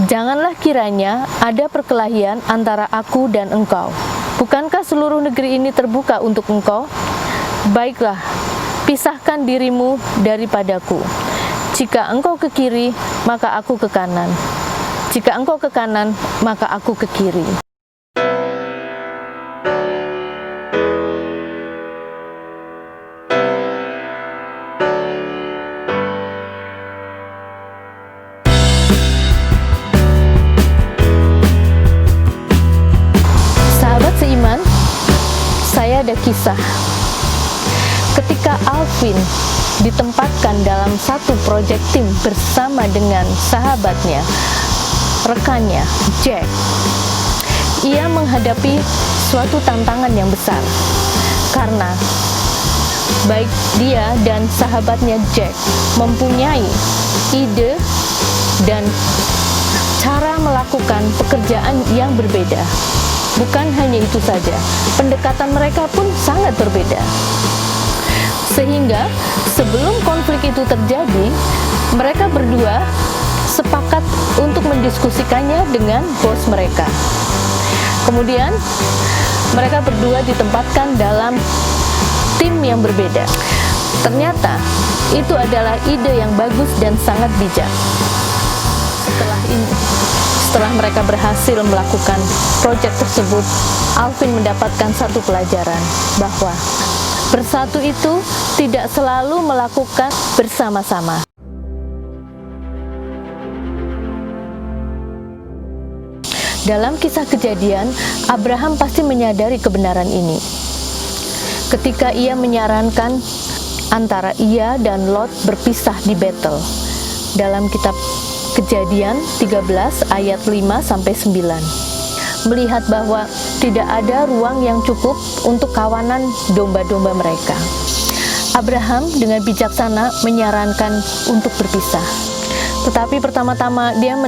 Janganlah kiranya ada perkelahian antara aku dan engkau. Bukankah seluruh negeri ini terbuka untuk engkau? Baiklah, pisahkan dirimu daripadaku. Jika engkau ke kiri, maka aku ke kanan. Jika engkau ke kanan, maka aku ke kiri. Seiman, saya ada kisah. Ketika Alvin ditempatkan dalam satu proyek tim bersama dengan sahabatnya, rekannya, Jack, ia menghadapi suatu tantangan yang besar karena baik dia dan sahabatnya Jack mempunyai ide dan cara melakukan pekerjaan yang berbeda. Bukan hanya itu saja, pendekatan mereka pun sangat berbeda. Sehingga sebelum konflik itu terjadi, mereka berdua sepakat untuk mendiskusikannya dengan bos mereka. Kemudian mereka berdua ditempatkan dalam tim yang berbeda. Ternyata itu adalah ide yang bagus dan sangat bijak. Setelah mereka berhasil melakukan proyek tersebut, Alvin mendapatkan satu pelajaran bahwa bersatu itu tidak selalu melakukan bersama-sama. Dalam kisah Kejadian, Abraham pasti menyadari kebenaran ini. Ketika ia menyarankan antara ia dan Lot berpisah di Betel. Dalam kitab Kejadian 13 ayat 5-9, melihat bahwa tidak ada ruang yang cukup untuk kawanan domba-domba mereka. Abraham dengan bijaksana menyarankan untuk berpisah. Tetapi pertama-tama dia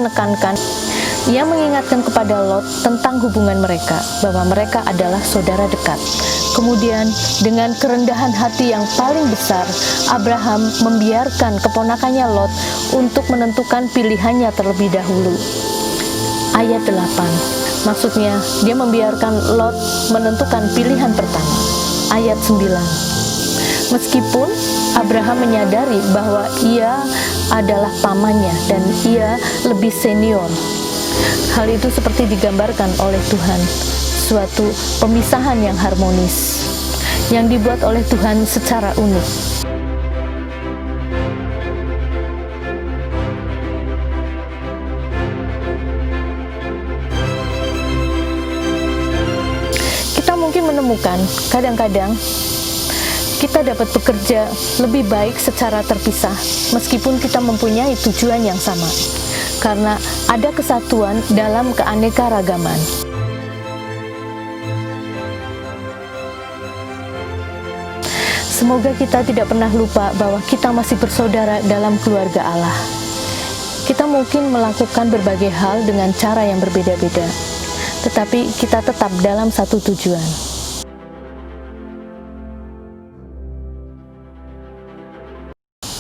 mengingatkan kepada Lot tentang hubungan mereka, bahwa mereka adalah saudara dekat. Kemudian dengan kerendahan hati yang paling besar, Abraham membiarkan keponakannya Lot untuk menentukan pilihannya terlebih dahulu. Ayat 8, maksudnya dia membiarkan Lot menentukan pilihan pertama. Ayat 9, meskipun Abraham menyadari bahwa ia adalah pamannya dan ia lebih senior. Hal itu seperti digambarkan oleh Tuhan, suatu pemisahan yang harmonis yang dibuat oleh Tuhan secara unik. Kita mungkin menemukan kadang-kadang kita dapat bekerja lebih baik secara terpisah meskipun kita mempunyai tujuan yang sama, karena ada kesatuan dalam keanekaragaman. Semoga kita tidak pernah lupa bahwa kita masih bersaudara dalam keluarga Allah. Kita mungkin melakukan berbagai hal dengan cara yang berbeda-beda, tetapi kita tetap dalam satu tujuan.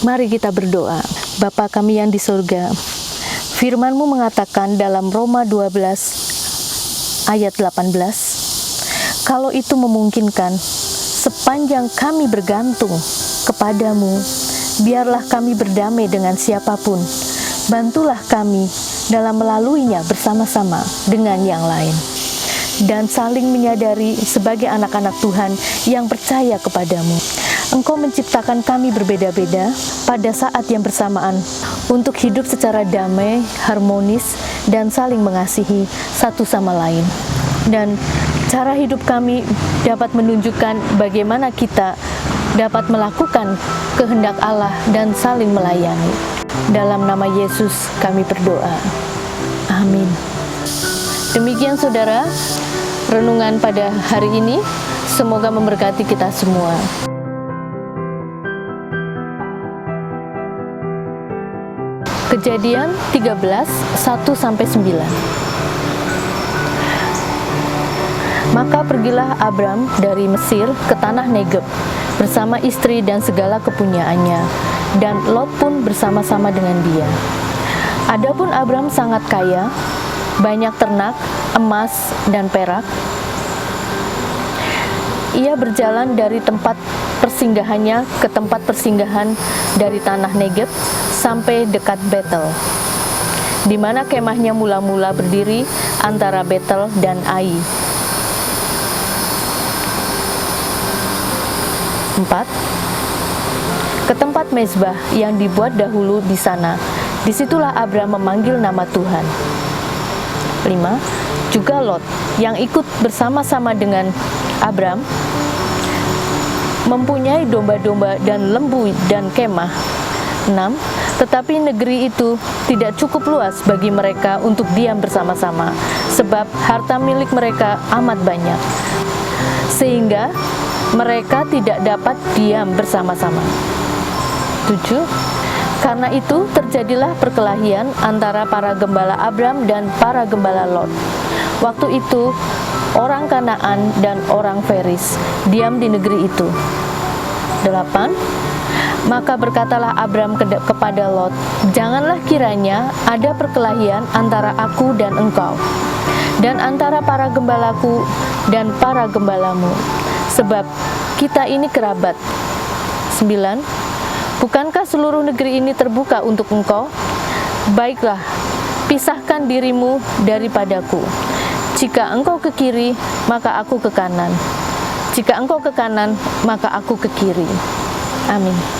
Mari kita berdoa. Bapa kami yang di surga, firman-Mu mengatakan dalam Roma 12 ayat 18, kalau itu memungkinkan, sepanjang kami bergantung kepadamu, biarlah kami berdamai dengan siapapun. Bantulah kami dalam melaluinya bersama-sama dengan yang lain. Dan saling menyadari sebagai anak-anak Tuhan yang percaya kepadamu. Engkau menciptakan kami berbeda-beda pada saat yang bersamaan untuk hidup secara damai, harmonis, dan saling mengasihi satu sama lain. Dan cara hidup kami dapat menunjukkan bagaimana kita dapat melakukan kehendak Allah dan saling melayani. Dalam nama Yesus kami berdoa. Amin. Demikian saudara, renungan pada hari ini. Semoga memberkati kita semua. Kejadian 13, 1-9. Maka pergilah Abram dari Mesir ke tanah Negeb bersama istri dan segala kepunyaannya, dan Lot pun bersama-sama dengan dia. Adapun Abram sangat kaya, banyak ternak, emas, dan perak. Ia berjalan dari tempat persinggahannya ke tempat persinggahan dari tanah Negeb sampai dekat Betel, di mana kemahnya mula-mula berdiri antara Betel dan Ai. 4. Ke tempat mezbah yang dibuat dahulu di sana. Disitulah Abram memanggil nama Tuhan. 5. Juga Lot yang ikut bersama-sama dengan Abram mempunyai domba-domba dan lembu dan kemah. 6. Tetapi negeri itu tidak cukup luas bagi mereka untuk diam bersama-sama, sebab harta milik mereka amat banyak, sehingga mereka tidak dapat diam bersama-sama. 7. Karena itu terjadilah perkelahian antara para gembala Abram dan para gembala Lot. Waktu itu orang Kanaan dan orang Feris diam di negeri itu. 8. Maka berkatalah Abram kepada Lot, "Janganlah kiranya ada perkelahian antara aku dan engkau, dan antara para gembalaku dan para gembalamu, sebab kita ini kerabat." 9. Bukankah seluruh negeri ini terbuka untuk engkau? Baiklah, pisahkan dirimu daripadaku. Jika engkau ke kiri, maka aku ke kanan. Jika engkau ke kanan, maka aku ke kiri. Amin.